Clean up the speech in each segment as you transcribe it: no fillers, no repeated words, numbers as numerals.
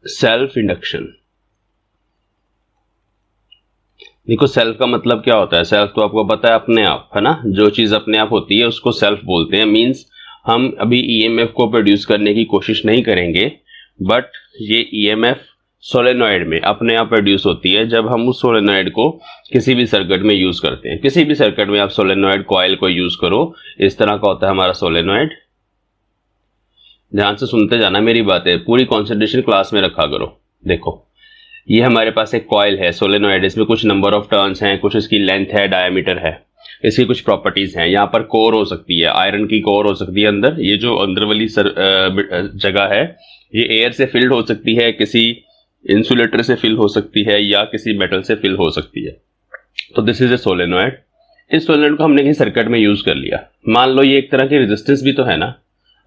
Self induction. देखो self का मतलब क्या होता है, सेल्फ तो आपको पता है अपने आप, है ना, जो चीज अपने आप होती है उसको सेल्फ बोलते हैं। मींस हम अभी ईएमएफ को प्रोड्यूस करने की कोशिश नहीं करेंगे, बट ये ईएमएफ सोलेनॉइड में अपने आप प्रोड्यूस होती है जब हम उस सोलेनॉइड को किसी भी सर्किट में यूज करते हैं। किसी भी सर्किट में आप सोलेनॉइड कॉइल को यूज करो, इस तरह का होता है हमारा सोलेनॉइड। ध्यान से सुनते जाना मेरी बातें, पूरी कॉन्सेंट्रेशन क्लास में रखा करो। देखो ये हमारे पास एक कॉइल है सोलेनॉइड, इसमें कुछ नंबर ऑफ टर्न्स हैं, कुछ इसकी लेंथ है, डायमीटर है, इसकी कुछ प्रॉपर्टीज हैं। यहाँ पर कोर हो सकती है, आयरन की कोर हो सकती है अंदर। ये जो अंदर वाली जगह है ये एयर से फिल्ड हो सकती है, किसी इंसुलेटर से फिल हो सकती है, या किसी मेटल से फिल हो सकती है। तो दिस इज ए सोलेनॉइड। इस सोलेनॉइड को हमने किसी सर्किट में यूज कर लिया। मान लो ये एक तरह की रेजिस्टेंस भी तो है ना।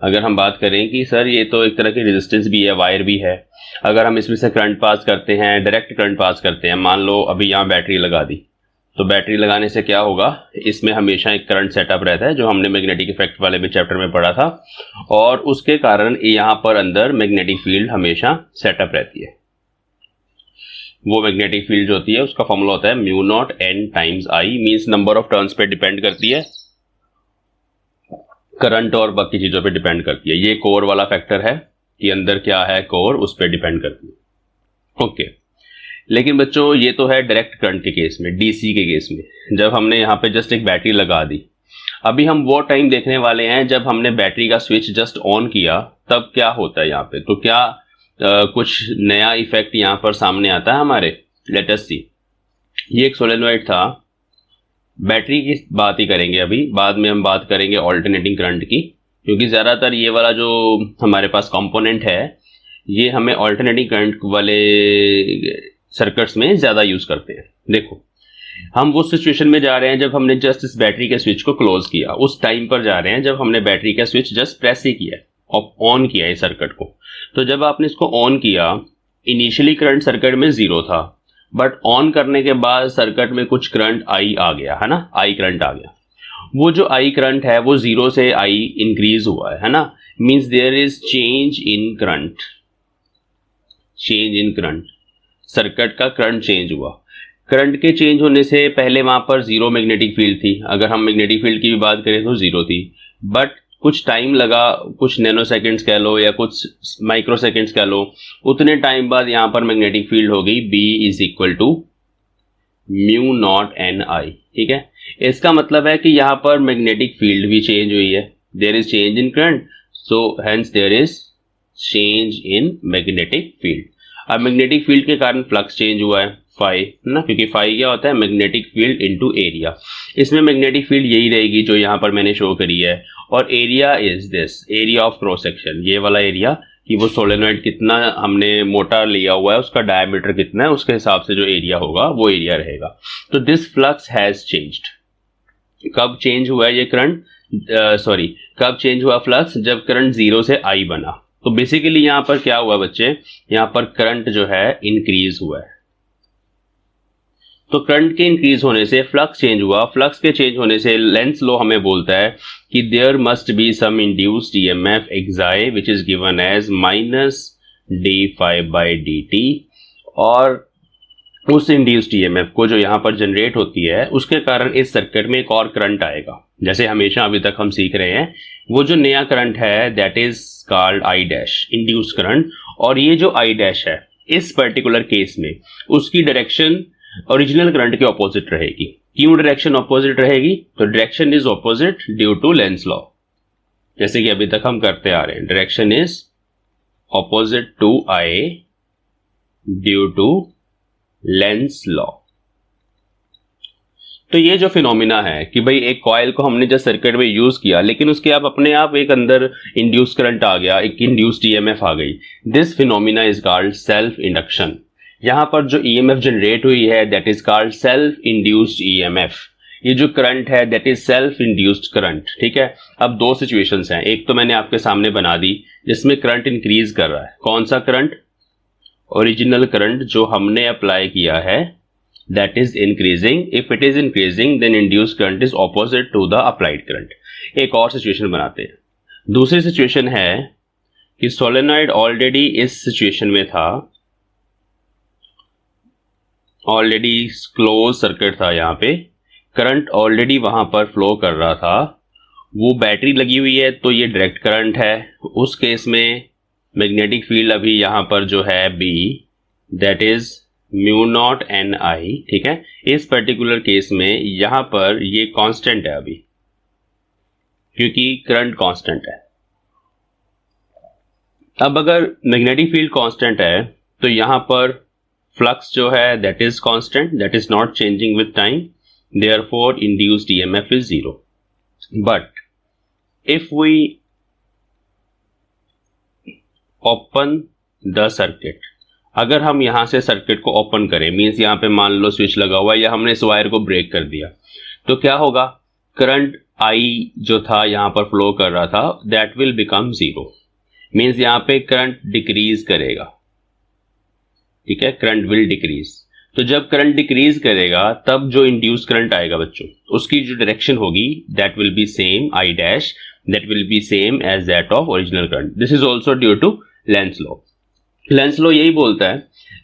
अगर हम बात करें कि सर ये तो एक तरह की रेजिस्टेंस भी है, वायर भी है, अगर हम इसमें से करंट पास करते हैं, डायरेक्ट करंट पास करते हैं, मान लो अभी यहाँ बैटरी लगा दी, तो बैटरी लगाने से क्या होगा, इसमें हमेशा एक करंट सेटअप रहता है जो हमने मैग्नेटिक इफेक्ट वाले भी चैप्टर में पढ़ा था, और उसके कारण यहाँ पर अंदर मैग्नेटिक फील्ड हमेशा सेटअप रहती है। वो मैग्नेटिक फील्ड जो होती है उसका फॉर्मूला होता है mu naught N times I, means number of turns पे डिपेंड करती है, करंट और बाकी चीजों पे डिपेंड करती है। ये कोर वाला फैक्टर है कि अंदर क्या है कोर, उस पर डिपेंड करती है। ओके, लेकिन बच्चों ये तो है डायरेक्ट करंट के केस में, डीसी के केस में। जब हमने यहाँ पे जस्ट एक बैटरी लगा दी, अभी हम वो टाइम देखने वाले हैं जब हमने बैटरी का स्विच जस्ट ऑन किया, तब क्या होता है यहाँ पे। तो क्या कुछ नया इफेक्ट यहाँ पर सामने आता है हमारे। लेट अस सी। ये एक सोलेनॉइड था, बैटरी की बात ही करेंगे अभी, बाद में हम बात करेंगे ऑल्टरनेटिंग करंट की, क्योंकि ज़्यादातर ये वाला जो हमारे पास कंपोनेंट है ये हमें ऑल्टरनेटिंग करंट वाले सर्किट्स में ज़्यादा यूज़ करते हैं। देखो हम उस सिचुएशन में जा रहे हैं जब हमने जस्ट इस बैटरी के स्विच को क्लोज किया, उस टाइम पर जा रहे हैं जब हमने बैटरी का स्विच जस्ट प्रेस ही किया और ऑन किया इस सर्किट को। तो जब आपने इसको ऑन किया, इनिशियली करंट सर्किट में 0 था, बट ऑन करने के बाद सर्किट में कुछ करंट आई आ गया, है ना, आई करंट आ गया। वो जो आई करंट है वो 0 से आई इंक्रीज हुआ है ना, means there is change in current, change in current, circuit का करंट चेंज हुआ। करंट के चेंज होने से पहले वहां पर 0 मैग्नेटिक फील्ड थी, अगर हम मैग्नेटिक फील्ड की भी बात करें तो 0 थी, बट कुछ टाइम लगा, कुछ नैनो सेकेंड्स कह लो या कुछ माइक्रो सेकेंड्स कह लो, उतने टाइम बाद यहां पर मैग्नेटिक फील्ड हो गई B is equal to mu naught N I. ठीक है, इसका मतलब है कि यहां पर मैग्नेटिक फील्ड भी चेंज हुई है, there is change in current, so hence there is change in magnetic field. अब मैग्नेटिक फील्ड के कारण फ्लक्स चेंज हुआ है फाई ना, क्योंकि फाई क्या होता है, मैग्नेटिक फील्ड इनटू एरिया। इसमें मैग्नेटिक फील्ड यही रहेगी जो यहाँ पर मैंने शो करी है, और area is this, area of cross section, ये वाला एरिया, कि वो सोलेनॉइड कितना हमने मोटा लिया हुआ है, उसका डायमीटर कितना है, उसके हिसाब से जो एरिया होगा वो एरिया रहेगा। तो दिस फ्लक्स हैज चेंज्ड। कब चेंज हुआ है ये करंट, कब चेंज हुआ फ्लक्स, जब करंट 0 से आई बना। तो बेसिकली यहाँ पर क्या हुआ बच्चे, यहाँ पर करंट जो है इंक्रीज हुआ है। तो करंट के इंक्रीज होने से फ्लक्स चेंज हुआ, फ्लक्स के चेंज होने से लेंस लॉ हमें बोलता है कि there must be some induced EMF xi which is given as minus d∅dt, और उस इंड्यूस्ड ईएमएफ को जो यहाँ पर जनरेट होती है उसके कारण इस सर्किट में एक और करंट आएगा। जैसे हमेशा अभी तक हम सीख रहे हैं, वो जो नया करंट है that is called I dash, induced current. और ये जो I डैश है इस पर्टिकुलर केस में उसकी डायरेक्शन ओरिजिनल करंट के ऑपोजिट रहेगी। क्यों डायरेक्शन ऑपोजिट रहेगी, तो direction is opposite due to Lenz law, जैसे कि अभी तक हम करते आ रहे हैं, direction is opposite to I due to Lenz law. तो ये जो फिनोमिना है कि भाई एक कॉइल को हमने जस्ट सर्किट में यूज किया, लेकिन उसके आप अपने आप एक अंदर इंड्यूस करंट आ गया, एक इंड्यूस्ड ईएमएफ आ गई, this phenomena is called self induction. यहां पर जो ईएमएफ जनरेट हुई है that is called self induced EMF. ये जो करंट है that is self induced current. ठीक है, अब दो सिचुएशंस हैं, एक तो मैंने आपके सामने बना दी जिसमें करंट इंक्रीज कर रहा है। कौन सा करंट, ओरिजिनल करंट जो हमने अप्लाई किया है that is increasing. If it is increasing then induced current is opposite to the applied current. एक और सिचुएशन बनाते हैं। दूसरी सिचुएशन है कि सोलेनॉइड ऑलरेडी इस सिचुएशन में था, ऑलरेडी क्लोज सर्किट था, यहाँ पे करंट ऑलरेडी वहां पर फ्लो कर रहा था, वो बैटरी लगी हुई है तो ये डायरेक्ट करंट है। उस केस में मैग्नेटिक फील्ड अभी यहाँ पर जो है B, that is mu naught N I, ठीक है। इस पर्टिकुलर केस में यहाँ पर ये कांस्टेंट है अभी, क्योंकि करंट कांस्टेंट है। अब अगर मैग्नेटिक फील्ड कांस्टेंट है तो यहाँ पर फ्लक्स जो है that is constant, that is not changing with time, therefore induced EMF is zero. But if we open the circuit, अगर हम यहां से सर्किट को ओपन करें, मींस यहां पे मान लो स्विच लगा हुआ है या हमने इस वायर को ब्रेक कर दिया, तो क्या होगा, करंट आई जो था यहां पर फ्लो कर रहा था that will become zero, means यहां पे करंट डिक्रीज करेगा, ठीक है, करंट विल डिक्रीज। तो जब करंट डिक्रीज करेगा तब जो इंड्यूस करंट आएगा बच्चों, उसकी जो डायरेक्शन होगी that will be same, I dash that will be same as that of original current. This is also due to Lenz law. Lenz law यही बोलता है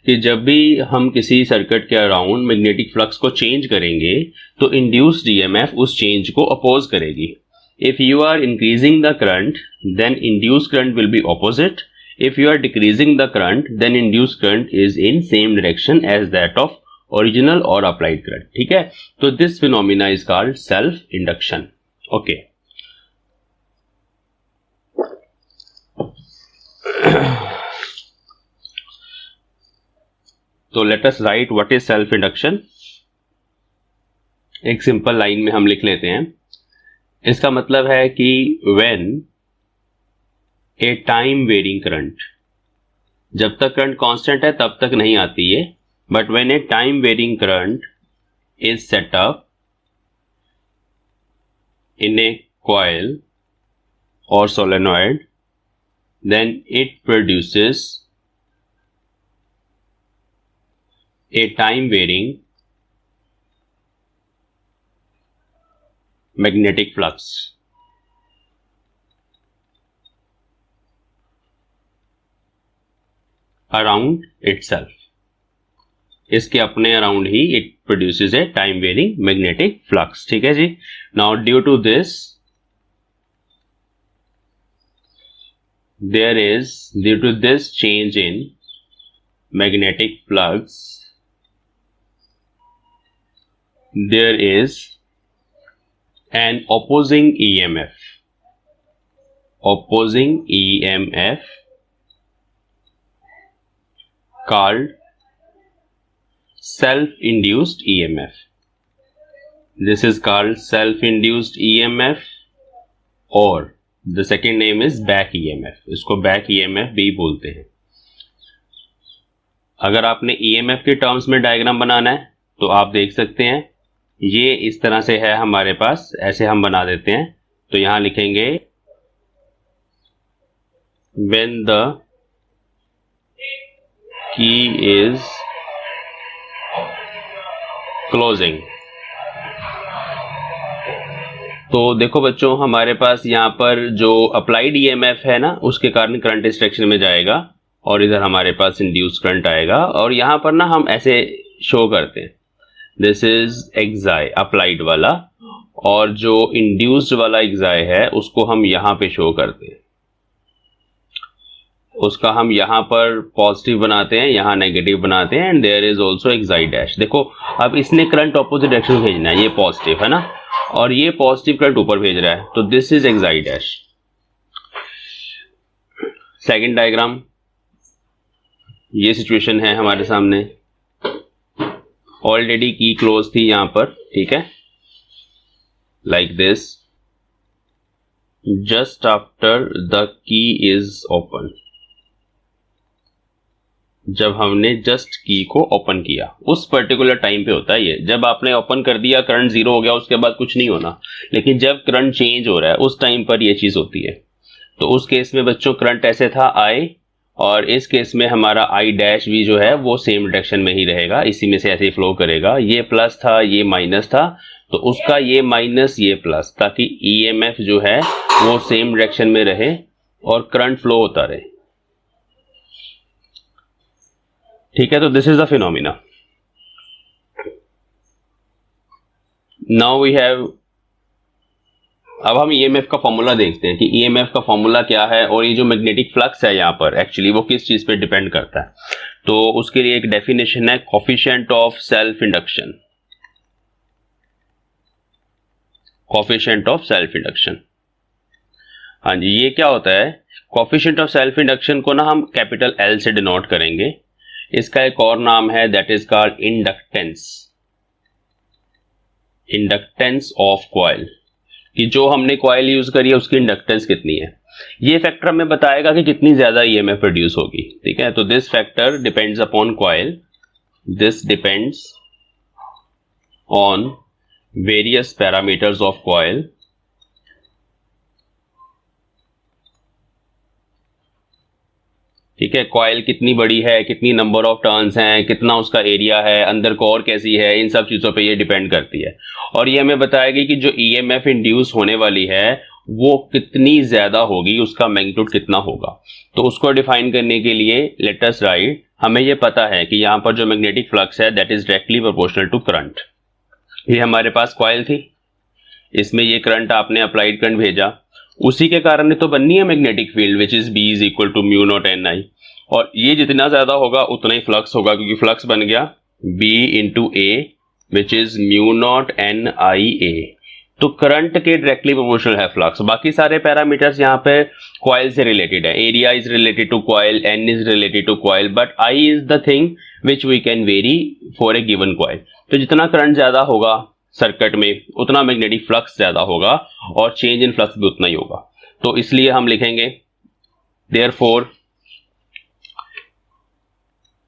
कि जब भी हम किसी सर्किट के अराउंड मैग्नेटिक फ्लक्स को चेंज करेंगे तो इंड्यूस्ड ईएमएफ उस चेंज को अपोज करेगी। If you are increasing the current then induced current will be opposite, if you are decreasing the current then induced current is in same direction as that of original or applied current, ठीक है। तो this phenomena is called self induction, okay। तो let us write what is self induction। एक simple line में हम लिख लेते हैं, इसका मतलब है कि when a time varying current, जब तक करंट कांस्टेंट है तब तक नहीं आती है, but when a time varying current is set up in a coil और solenoid then it produces a time varying magnetic flux around itself, इसके अपने अराउंड ही it produces a time varying magnetic flux, ठीक है जी। Now due to this due to this change in magnetic flux there is an opposing EMF called self-induced EMF. This is called self-induced EMF or the second name is back EMF. इसको back EMF भी बोलते हैं। अगर आपने EMF के terms में diagram बनाना है तो आप देख सकते हैं, ये इस तरह से है हमारे पास, ऐसे हम बना देते हैं। तो यहां लिखेंगे when the key is closing। तो देखो बच्चों, हमारे पास यहाँ पर जो अप्लाइड ईएमएफ है ना, उसके कारण करंट इस डायरेक्शन में जाएगा और इधर हमारे पास इंड्यूस करंट आएगा, और यहाँ पर ना हम ऐसे शो करते हैं, दिस इज एक्साई अप्लाइड वाला, और जो इंड्यूस्ड वाला एक्साई है उसको हम यहाँ पे शो करते हैं, उसका हम यहाँ पर पॉजिटिव बनाते हैं, यहाँ नेगेटिव बनाते हैं, and there is also xi dash. देखो अब इसने करंट ऑपोजिट डायरेक्शन में भेजना है, ये पॉजिटिव है ना, और ये पॉजिटिव करंट ऊपर भेज रहा है, तो this is एक्साई dash. Second diagram, ये सिचुएशन है हमारे सामने, ऑलरेडी की क्लोज थी यहाँ पर, ठीक है, like this, just after the key is open, जब हमने जस्ट की को ओपन किया, उस पर्टिकुलर टाइम पे होता है ये, जब आपने ओपन कर दिया करंट जीरो हो गया, उसके बाद कुछ नहीं होना, लेकिन जब करंट चेंज हो रहा है उस टाइम पर ये चीज होती है। तो उस केस में बच्चों करंट ऐसे था आई, और इस केस में हमारा आई डैश भी जो है वो सेम डायरेक्शन में ही रहेगा, इसी में से ऐसे ही फ्लो करेगा। ये प्लस था, ये माइनस था, तो उसका ये माइनस ये प्लस, ताकि ईएमएफ जो है वो सेम डायरेक्शन में रहे और करंट फ्लो होता रहे। ठीक है, तो this is the phenomena. Now we have, अब हम ईएमएफ का फॉर्मूला देखते हैं कि ईएमएफ का फॉर्मूला क्या है और ये जो मैग्नेटिक फ्लक्स है यहाँ पर एक्चुअली वो किस चीज पे डिपेंड करता है। तो उसके लिए एक डेफिनेशन है coefficient of self induction, coefficient of self induction. हाँ जी, ये क्या होता है, कोफिशिएंट ऑफ सेल्फ इंडक्शन को ना हम कैपिटल एल से डिनोट करेंगे। इसका एक और नाम है that is called inductance, inductance of coil, कि जो हमने कॉइल यूज करी है उसकी इंडक्टेंस कितनी है। ये फैक्टर हमें बताएगा कि कितनी ज्यादा ईएमएफ प्रोड्यूस होगी। ठीक है, तो this factor depends upon coil, this depends on various parameters of coil. ठीक है, कॉइल कितनी बड़ी है, कितनी नंबर ऑफ टर्न्स हैं, कितना उसका एरिया है, अंदर कोर कैसी है, इन सब चीजों पे ये डिपेंड करती है। और ये हमें बताएगी कि जो ईएमएफ इंड्यूस होने वाली है वो कितनी ज्यादा होगी, उसका मैग्नीट्यूड कितना होगा। तो उसको डिफाइन करने के लिए लेट अस राइट, हमें ये पता है कि यहाँ पर जो मैग्नेटिक फ्लक्स है that is directly proportional to current. ये हमारे पास कॉइल थी, इसमें ये करंट आपने अप्लाइड करंट भेजा, उसी के कारण तो बननी है magnetic field which is B is equal to mu naught N I. और ये जितना ज्यादा होगा उतना ही फ्लक्स होगा, क्योंकि फ्लक्स बन गया B into A which is mu naught N I A. तो करंट के डायरेक्टली प्रोपोर्शनल है फ्लक्स। बाकी सारे पैरामीटर्स यहाँ पे कॉइल से रिलेटेड है, area is related to coil, N is related to coil, but I is the thing which we can vary for a given coil. तो जितना करंट ज्यादा होगा सर्किट में उतना मैग्नेटिक फ्लक्स ज्यादा होगा और चेंज इन फ्लक्स भी उतना ही होगा। तो इसलिए हम लिखेंगे देयरफॉर,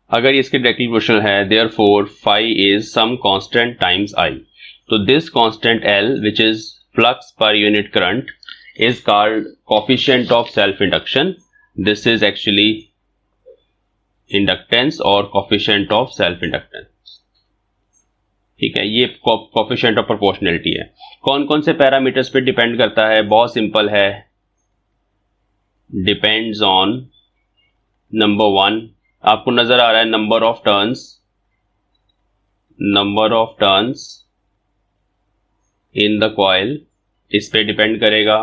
अगर इसके डायरेक्टली प्रोपोर्शनल है therefore phi is some constant times I. तो this constant L which is flux per unit current is called coefficient of self induction. This is actually inductance और कोफिशिएंट ऑफ सेल्फ इंडक्टेंस। ठीक है, ये coefficient of proportionality है। कौन कौन से parameters पे डिपेंड करता है, बहुत सिंपल है, डिपेंड्स ऑन नंबर वन, आपको नजर आ रहा है number of turns, number of turns in the coil, इस पे डिपेंड करेगा।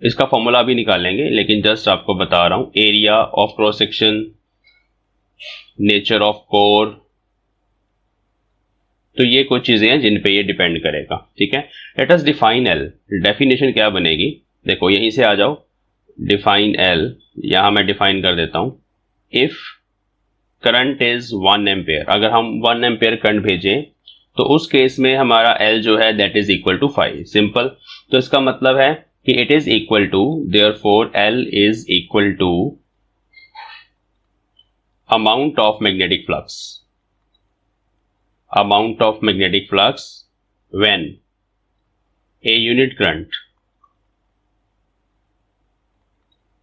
इसका फॉर्मूला भी निकालेंगे लेकिन जस्ट आपको बता रहा हूं, area of cross section, nature of core, तो ये कुछ चीजें हैं जिन पे ये डिपेंड करेगा। ठीक है, let us define L. Definition क्या बनेगी, देखो यहीं से आ जाओ, डिफाइन एल, यहां मैं डिफाइन कर देता हूं। इफ करंट इज 1 एम्पेयर, अगर हम 1 एम्पेयर करंट भेजें तो उस केस में हमारा एल जो है that is equal to 5, simple. तो इसका मतलब है कि it is equal to, therefore L is equal to amount of magnetic flux, amount of magnetic flux when a unit current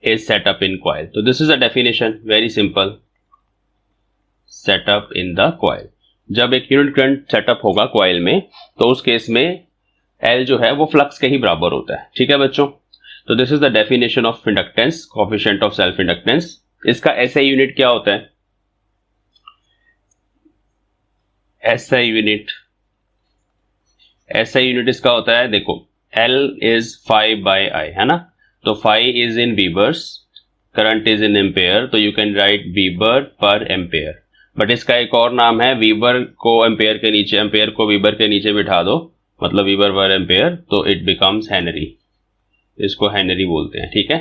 is set up in coil. So this is a definition, very simple, set up in the coil. जब एक unit current setup होगा coil में तो उस case में L जो है वो फ्लक्स के ही बराबर होता है। ठीक है बच्चों, तो this is the definition of inductance, coefficient of self inductance. इसका SI यूनिट क्या होता है, SI यूनिट, SI यूनिट इसका होता है, देखो L इज 5 बाई I, है ना, तो 5 is in webers, current is in ampere, तो you can write weber per ampere. But इसका एक और नाम है, वीबर को एम्पेयर के नीचे, एम्पेयर को वीबर के नीचे बिठा दो, मतलब वीबर पर एम्पेयर, तो इट बिकम्स हेनरी, इसको हेनरी बोलते हैं। ठीक है,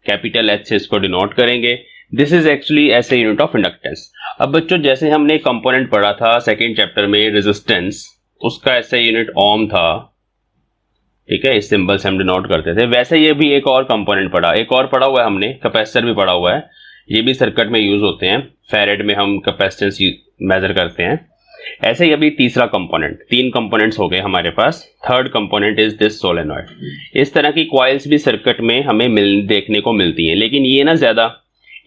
कैपिटल H से इसको डिनोट करेंगे। This is actually SI unit of inductance. अब बच्चों जैसे हमने कंपोनेंट पढ़ा था सेकेंड चैप्टर में रेजिस्टेंस, उसका SI यूनिट ओम था। ठीक है, इस सिंबल से हम डिनोट करते थे। वैसे ये भी एक और कंपोनेंट पढ़ा, एक और पढ़ा हुआ है हमने, कैपेसिटर भी पढ़ा हुआ है, ये भी सर्किट में यूज होते हैं, फेरेड में हम कैपेसिटेंस मेजर करते हैं। ऐसे ही अभी तीसरा कंपोनेंट, 3 कंपोनेंट्स हो गए हमारे पास। Third component is this solenoid. इस तरह की कॉइल्स भी सर्किट में हमें देखने को मिलती हैं, लेकिन ये ना ज्यादा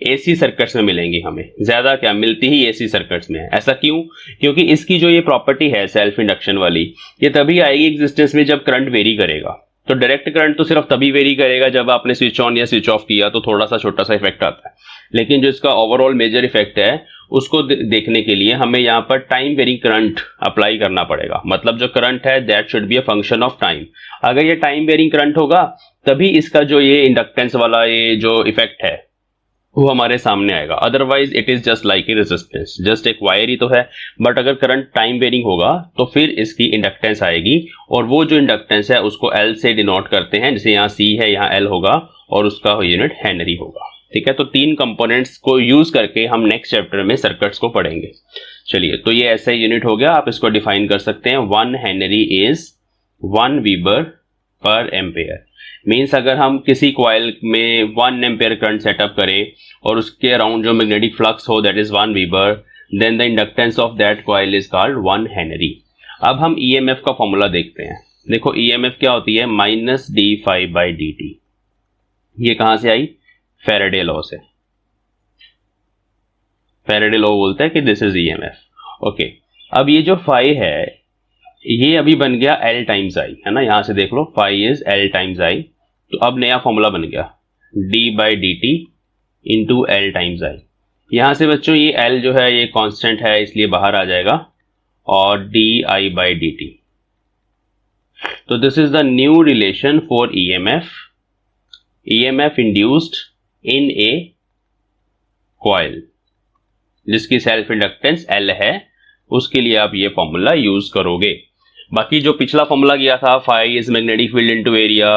AC सर्किट्स में मिलेंगी हमें, ज्यादा क्या मिलती ही AC सर्किट्स में है। ऐसा क्यों, क्योंकि इसकी जो ये प्रॉपर्टी है सेल्फ इंडक्शन वाली, ये तभी आएगी एग्जिस्टेंस में जब करंट वेरी करेगा। तो डायरेक्ट करंट तो सिर्फ तभी वेरी करेगा जब आपने स्विच ऑन या स्विच ऑफ किया, तो थोड़ा सा छोटा सा इफेक्ट आता है। लेकिन जो इसका ओवरऑल मेजर इफेक्ट है उसको देखने के लिए हमें यहाँ पर टाइम वेरिंग करंट अप्लाई करना पड़ेगा। मतलब जो करंट है that should be a function of time. अगर ये टाइम वेरिंग करंट होगा तभी इसका जो ये इंडक्टेंस वाला ये जो इफेक्ट है वो हमारे सामने आएगा। Otherwise it is just like a resistance, just एक वायर ही तो है। बट अगर करंट टाइम वेरिंग होगा तो फिर इसकी इंडक्टेंस आएगी, और वो जो इंडक्टेंस है उसको एल से डिनोट करते हैं, जैसे यहाँ सी है यहाँ एल होगा और उसका यूनिट हेनरी होगा। ठीक है, तो 3 कंपोनेंट्स को यूज करके हम नेक्स्ट चैप्टर में सर्किट्स को पढ़ेंगे। चलिए, तो ये ऐसा यूनिट हो गया, आप इसको डिफाइन कर सकते हैं। 1 Henry is 1 वीबर per ampere. Means अगर हम किसी कॉइल में 1 एम्पेयर करंट सेटअप करें और उसके अराउंड जो मैग्नेटिक फ्लक्स हो that is 1 weber, then the inductance of that coil is called 1 henry. अब हम ईएमएफ का फॉर्मूला देखते हैं। देखो ईएमएफ क्या होती है, minus D five by D T. ये कहां से आई, फैराडे लॉ से। फैराडे लॉ बोलता है कि दिस इज ईएमएफ। ओके, अब ये जो फाई है ये अभी बन गया L टाइम्स आई, है ना। यहां से देख lo fi is L times I, तो अब नया फॉर्मूला बन गया d by D T into L times I. यहां से बच्चों ये L जो है ये कांस्टेंट है इसलिए बाहर आ जाएगा, और D I by D T. तो this is the new relation for EMF induced in a coil जिसकी सेल्फ इंडक्टेंस L है, उसके लिए आप ये फॉर्मूला यूज करोगे। बाकी जो पिछला फॉर्मूला किया था phi is magnetic field into area,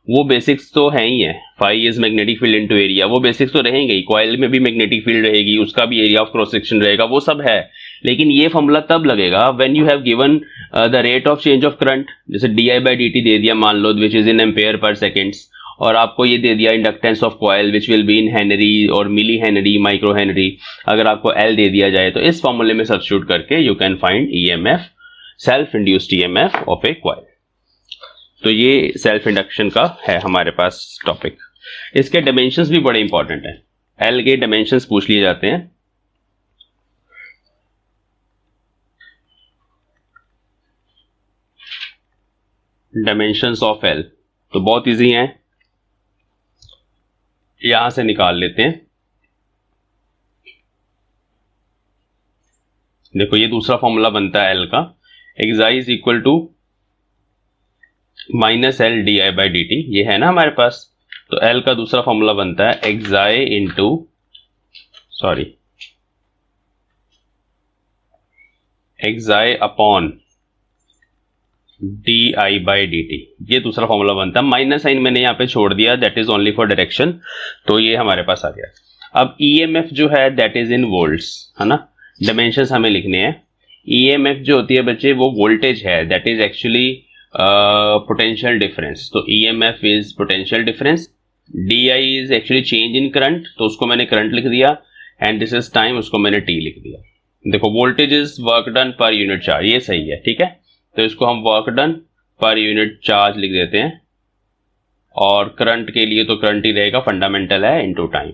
वो बेसिक्स तो है ही है। Phi is magnetic field into area, वो बेसिक्स तो रहेंगे ही। कॉइल में भी मैग्नेटिक फील्ड रहेगी, उसका भी एरिया ऑफ क्रॉस सेक्शन रहेगा, वो सब है। लेकिन ये फॉर्मूला तब लगेगा when you have given the rate of change of current. जैसे D I by D T दे दिया मान लो, which is in ampere per seconds, और आपको ये दे दिया inductance of coil which will be in henry और मिली हेनरी, माइक्रो हेनरी। अगर आपको एल दे दिया जाए तो इस फॉर्मूले में सब्स्टिट्यूट करके you can find EMF, self induced EMF of A coil. तो ये सेल्फ इंडक्शन का है हमारे पास टॉपिक। इसके डायमेंशंस भी बड़े इंपॉर्टेंट हैं, एल के डायमेंशंस पूछ लिए जाते हैं। डायमेंशंस ऑफ एल तो बहुत इजी हैं, यहां से निकाल लेते हैं। देखो ये दूसरा फॉर्मूला बनता है एल का, एक्साई is equal to minus L D I by D T, ये है ना हमारे पास। तो एल का दूसरा फॉर्मूला बनता है एक्साई into एक्साई upon D I by D T, ये दूसरा फॉर्मूला बनता है। माइनस साइन मैंने यहाँ पे छोड़ दिया, that is only for direction, तो ये हमारे पास आ गया। अब ईएमएफ जो है दैट इज इन वोल्ट्स, है ना। डायमेंशंस हमें लिखने हैं। ईएमएफ जो होती है बच्चे वो वोल्टेज है, that is actually potential difference. तो EMF is potential difference, D I is actually change in current, तो उसको मैंने करंट लिख दिया, एंड दिस इज टाइम, उसको मैंने टी लिख दिया। देखो voltage is work done per unit charge, ये सही है, ठीक है। तो इसको हम work done per unit charge लिख देते हैं, और करंट के लिए तो करंट ही रहेगा, फंडामेंटल है, इनटू टाइम।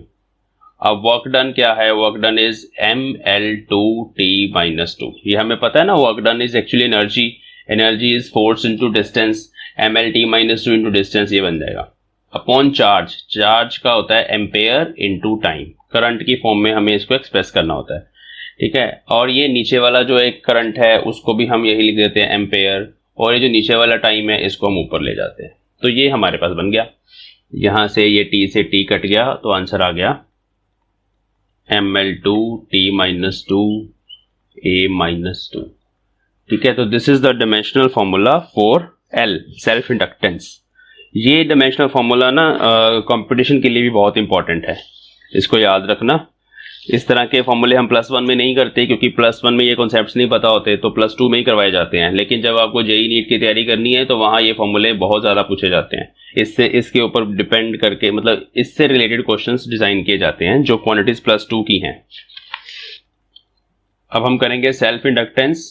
अब वर्क डन क्या है, work done is mL2t minus 2, ये हमें पता है ना। Work done is actually energy, energy is force into distance, mLt minus 2 into distance, ये बन जाएगा। अपॉन चार्ज, चार्ज का होता है एम्पेयर इनटू टाइम, करंट की फॉर्म में हमें इसको एक्सप्रेस करना होता है, ठीक है। और ये नीचे वाला जो एक करंट है उसको भी हम यही लिख देते हैं एम्पेयर, और ये जो नीचे वाला टाइम है इसको हम ऊपर ले जाते हैं। तो ये हमारे पास बन गया, यहां से ये t से t कट गया, तो आंसर आ गया mL2t माइनस 2 a माइनस 2, ठीक है। तो this is the dimensional formula for L, self inductance. ये डायमेंशनल फॉर्मूला ना कंपटीशन के लिए भी बहुत इंपॉर्टेंट है, इसको याद रखना। इस तरह के फॉर्मूले हम +1 में नहीं करते, क्योंकि +1 में ये कॉन्सेप्ट्स नहीं पता होते, तो +2 में ही करवाए जाते हैं। लेकिन जब आपको जेई नीट की तैयारी करनी है तो वहाँ ये फॉर्मूले बहुत ज़्यादा पूछे जाते हैं। इससे इसके ऊपर डिपेंड करके, मतलब इससे रिलेटेड क्वेश्चंस डिज़ाइन किए जाते हैं जो क्वांटिटीज +2 की हैं। अब हम करेंगे self inductance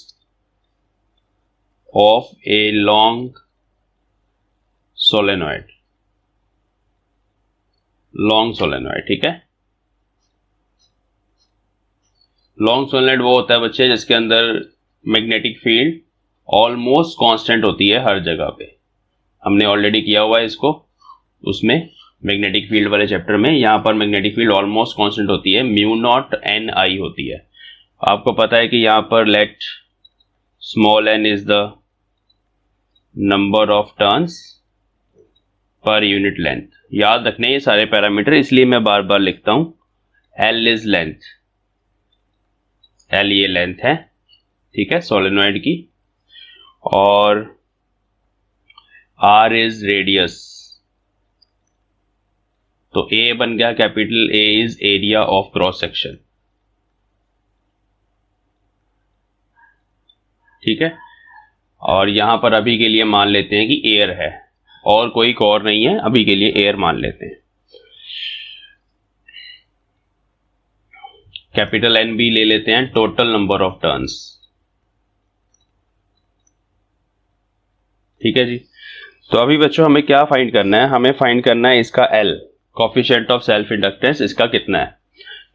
of a long solenoid, long solenoid, ठीक है। लॉन्ग सोलेनॉइड वो होता है बच्चे जिसके अंदर मैग्नेटिक फील्ड ऑलमोस्ट कांस्टेंट होती है हर जगह पे। हमने ऑलरेडी किया हुआ है इसको, उसमें मैग्नेटिक फील्ड वाले चैप्टर में। यहाँ पर मैग्नेटिक फील्ड ऑलमोस्ट कांस्टेंट होती है, म्यू नॉट एन आई होती है। आपको पता है कि यहाँ पर let small N is the number of turns per unit length. याद रखने ये सारे पैरामीटर, इसलिए मैं बार बार लिखता हूं। एल इज लेंथ, एल ये लेंथ है, ठीक है, सोलेनॉइड की, और आर इज रेडियस। तो ए बन गया capital A is area of cross section, ठीक है। और यहां पर अभी के लिए मान लेते हैं कि एयर है, और कोई कोर नहीं है, अभी के लिए एयर मान लेते हैं। कैपिटल एन भी ले लेते हैं, टोटल नंबर ऑफ टर्न्स, ठीक है जी। तो अभी बच्चों हमें क्या फाइंड करना है, हमें फाइंड करना है इसका L, coefficient of self inductance, इसका कितना है।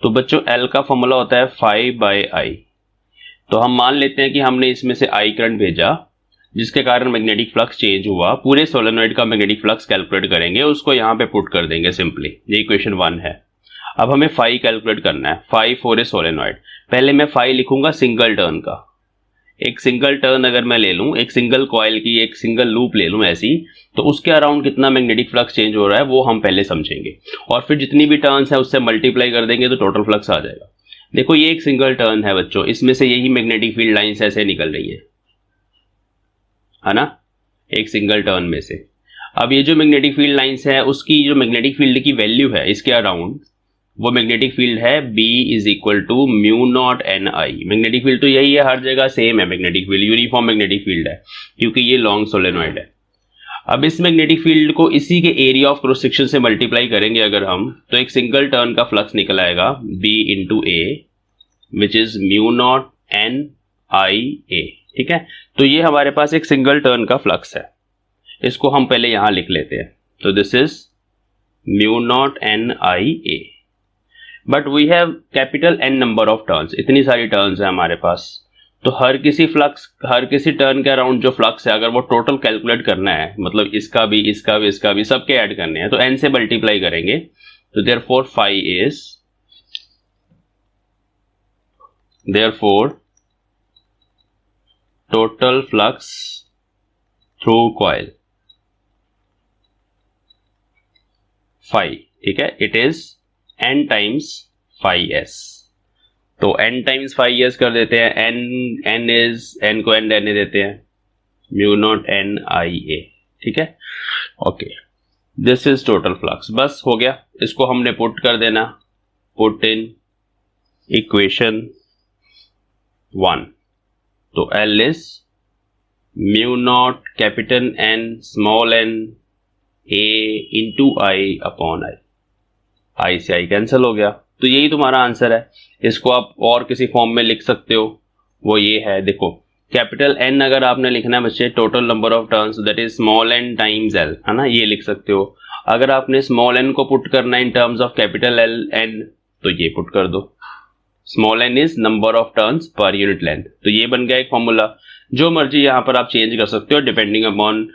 तो बच्चों एल का फॉर्मूला होता है फाई बाय आई। तो हम मान लेते हैं कि हमने इसमें से आई करंट भेजा, जिसके कारण मैग्नेटिक फ्लक्स चेंज हुआ। पूरे सोलेनॉइड का मैग्नेटिक फ्लक्स कैलकुलेट करेंगे, उसको यहां पे पुट कर देंगे सिंपली, ये इक्वेशन 1 है। अब हमें फाई कैलकुलेट करना है, फाई फॉर ए सोलेनॉइड। पहले मैं फाई लिखूंगा सिंगल टर्न का। एक सिंगल टर्न अगर मैं ले लूं, एक सिंगल कॉइल की एक सिंगल लूप ले लूं ऐसी, तो उसके अराउंड कितना मैग्नेटिक फ्लक्स चेंज हो रहा है वो हम पहले समझेंगे, और फिर जितनी भी टर्न्स है उससे मल्टीप्लाई कर देंगे तो टोटल फ्लक्स आ जाएगा। देखो ये एक सिंगल टर्न है बच्चों, इसमें से यही मैग्नेटिक फील्ड लाइंस ऐसे निकल रही है ना, एक सिंगल टर्न में से। अब ये जो मैग्नेटिक फील्ड लाइंस है उसकी जो मैग्नेटिक फील्ड की वैल्यू है इसके अराउंड, वो मैग्नेटिक फील्ड है B is equal to mu naught N I. Magnetic field तो यही है, हर जगह सेम है magnetic field, uniform magnetic field है क्योंकि ये लॉन्ग सोलेनॉइड है। अब इस मैग्नेटिक फील्ड को इसी के एरिया ऑफ क्रॉस सेक्शन से मल्टीप्लाई करेंगे अगर हम, तो एक सिंगल टर्न का फ्लक्स निकल आएगा B into A, which is mu naught N I A, ठीक है। तो ये हमारे पास एक सिंगल टर्न का फ्लक्स है, इसको हम पहले यहां लिख लेते हैं। तो this is mu naught N I A, but we have capital N number of turns, इतनी सारी टर्न्स है हमारे पास। तो हर किसी टर्न के अराउंड जो फ्लक्स है, अगर वो टोटल कैलकुलेट करना है, मतलब इसका भी इसका भी इसका भी सबके ऐड करने हैं, तो एन से मल्टीप्लाई करेंगे। तो therefore phi is, therefore total flux through coil phi, ठीक है, it is n times phi S. तो n टाइम्स फाई एस कर देते हैं, n को n रहने देते हैं, mu naught N I A, ठीक है, okay. This is total flux, बस हो गया, इसको हमने पुट कर देना, पुट इन इक्वेशन 1। तो L is mu naught capital N small n a into I upon I, I से आई कैंसिल हो गया। तो यही तुम्हारा आंसर है। इसको आप और किसी फॉर्म में लिख सकते हो, वो ये है, देखो कैपिटल N अगर आपने लिखना है बच्चे, total number of turns that is small n times L, है ना, ये लिख सकते हो। अगर आपने स्मॉल n को पुट करना है in terms of capital N, तो ये पुट कर दो, small n is number of turns per unit length. तो ये बन गया एक फॉर्मूला, जो मर्जी यहां पर आप चेंज कर सकते हो depending upon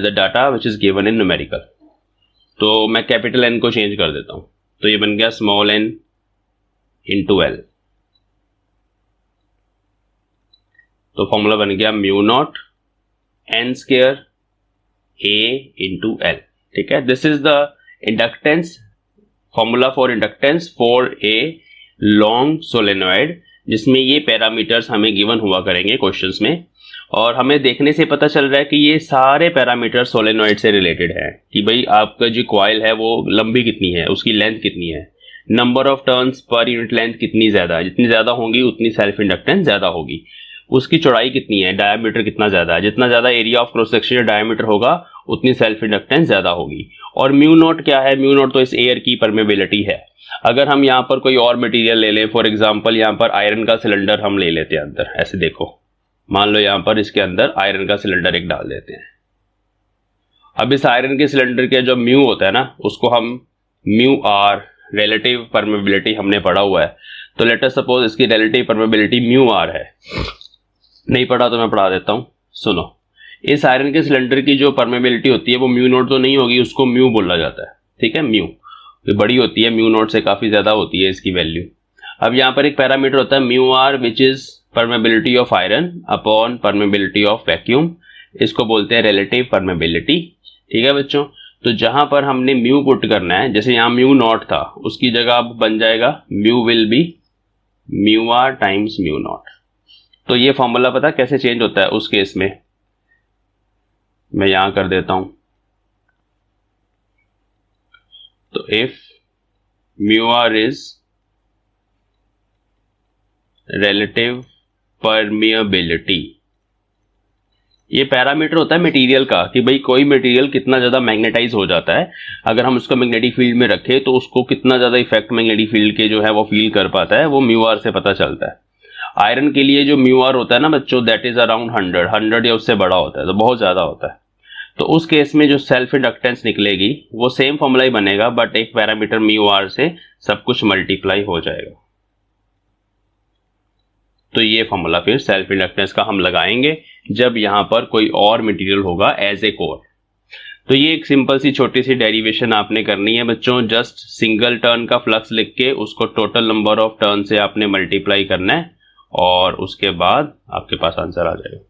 the data which is given in numerical. तो मैं कैपिटल N को चेंज कर देता हूं, तो ये बन गया स्मॉल n इंटू एल। तो फॉर्मूला बन गया mu naught n square a into L, ठीक है। This is the inductance, formula for inductance for a long solenoid, जिसमें ये पैरामीटर्स हमें गिवन हुआ करेंगे क्वेश्चंस में। और हमें देखने से पता चल रहा है कि ये सारे पैरामीटर सोलेनॉइड से रिलेटेड है, कि भाई आपका जो कॉइल है वो लंबी कितनी है, उसकी लेंथ कितनी है, number of turns per unit length कितनी ज्यादा है, जितनी ज्यादा होगी उतनी सेल्फ इंडक्टेंस ज्यादा होगी, उसकी चौड़ाई कितनी है, डायमीटर कितना ज्यादा है, जितना ज्यादा area of cross section diameter होगा उतनी सेल्फ इंडक्टेंस ज्यादा होगी। और म्यू नॉट क्या है, म्यू नॉट तो इस एयर की परमेबिलिटी है। अगर हम यहाँ पर कोई और मटेरियल ले लें, फॉर एग्जांपल यहाँ पर आयरन का सिलेंडर हम ले लेते हैं अंदर, ऐसे देखो, मान लो यहाँ पर इसके अंदर आयरन का सिलेंडर एक डाल देते हैं। अब इस आयरन के सिलेंडर के जो म्यू होता है ना, उसको हम म्यू आर, रिलेटिव परमेबिलिटी हमने पढ़ा हुआ है, तो लेट अस सपोज इसकी रिलेटिव परमेबिलिटी म्यू आर है। नहीं पढ़ा तो मैं पढ़ा देता हूं, सुनो। इस आयरन के सिलेंडर की जो परमेबिलिटी होती है वो म्यू नॉट तो नहीं होगी, उसको म्यू बोला जाता है, ठीक है, म्यू बड़ी होती है, म्यू नॉट से काफी ज्यादा होती है इसकी वैल्यू। अब यहाँ पर एक पैरामीटर होता है mu R which is permeability of iron upon permeability of vacuum, इसको बोलते हैं रिलेटिव परमेबिलिटी। ठीक है बच्चों, तो जहां पर हमने म्यू पुट करना है, जैसे यहाँ म्यू नॉट था उसकी जगह अब बन जाएगा mu will be mu R times mu naught. तो ये फॉर्मूला पता कैसे चेंज होता है उस केस में, मैं यहां कर देता हूं। तो if mu R is relative permeability, ये पैरामीटर होता है मटेरियल का कि भाई कोई मटेरियल कितना ज्यादा मैग्नेटाइज हो जाता है, अगर हम उसको मैग्नेटिक फील्ड में रखें तो उसको कितना ज्यादा इफेक्ट मैग्नेटिक फील्ड के जो है वो फील कर पाता है, वो म्यू आर से पता चलता है। आयरन के लिए जो म्यू आर होता है ना बच्चों, दैट इज अराउंड 100 या उससे बड़ा होता है, तो बहुत ज्यादा होता है। तो उस केस में जो सेल्फ इंडक्टेंस निकलेगी वो सेम फॉर्मूला ही बनेगा, बट एक पैरामीटर म्यू आर से सब कुछ मल्टीप्लाई हो जाएगा। तो ये फॉर्मूला फिर सेल्फ इंडक्टेंस का हम लगाएंगे जब यहां पर कोई और मटेरियल होगा एज ए कोर। तो ये एक सिंपल सी छोटी सी डेरिवेशन आपने करनी है बच्चों, जस्ट सिंगल टर्न का फ्लक्स लिख के उसको टोटल नंबर ऑफ टर्न से आपने मल्टीप्लाई करना है और उसके बाद आपके पास आंसर आ जाएगा।